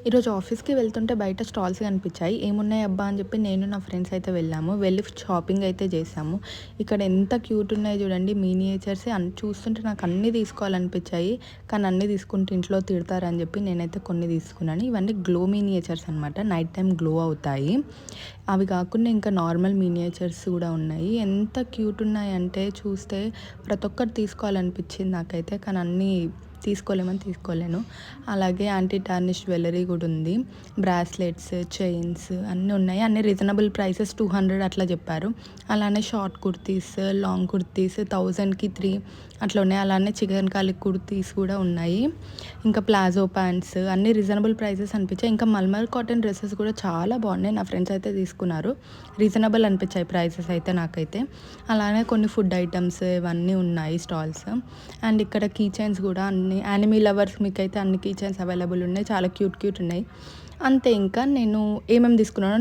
ఈరోజు ఆఫీస్‌కి వెళ్తుంటే బయట స్టాల్స్ కనిపించాయి. ఏమున్నాయి అబ్బా! అని చెప్పి నేను నా ఫ్రెండ్స్ అయితే వెళ్ళాము. వెళ్ళి షాపింగ్ అయితే చేశాము. ఇక్కడ ఎంత క్యూట్ ఉన్నాయో చూడండి మినియేచర్స్ చూస్తుంటే నాకు అన్నీ తీసుకోవాలనిపించాయి. కానీ అన్నీ తీసుకుంటే ఇంట్లో తిడతారని చెప్పి నేనైతే కొన్ని తీసుకున్నాను. ఇవన్నీ గ్లో మినియేచర్స్ అనమాట. నైట్ టైమ్ గ్లో అవుతాయి. అవి కాకుండా ఇంకా నార్మల్ మినియేచర్స్ కూడా ఉన్నాయి. ఎంత క్యూట్ ఉన్నాయంటే చూస్తే ప్రతి ఒక్కటి తీసుకోవాలనిపించింది నాకైతే. కానీ అన్నీ తీసుకోలేను. అలాగే యాంటీ టార్నిష్ జ్యువెలరీ కూడా ఉంది. బ్రాస్లెట్స్, చైన్స్ అన్నీ ఉన్నాయి. అన్నీ రీజనబుల్ ప్రైసెస్ 200 అట్లా చెప్పారు. అలానే షార్ట్ కుర్తీస్, లాంగ్ కుర్తీస్ 1000కి 3 అట్లా ఉన్నాయి. అలానే చికెన్ కాలి కుర్తీస్ కూడా ఉన్నాయి. ఇంకా ప్లాజో ప్యాంట్స్ అన్నీ రీజనబుల్ ప్రైసెస్ అనిపించాయి. ఇంకా మల్మల్ కాటన్ డ్రెస్సెస్ కూడా చాలా బాగున్నాయి. నా ఫ్రెండ్స్ అయితే తీసుకున్నారు. రీజనబుల్ అనిపించాయి ప్రైసెస్ అయితే నాకైతే. అలానే కొన్ని ఫుడ్ ఐటమ్స్ ఇవన్నీ ఉన్నాయి స్టాల్స్. అండ్ ఇక్కడ కీ చైన్స్ కూడా అన్ని యానిమీ లవర్స్ మీకైతే అన్ని కీ చైన్స్ అవైలబుల్ ఉన్నాయి. చాలా క్యూట్ ఉన్నాయి. అంతే ఇంకా నేను ఏమేమి తీసుకున్నానో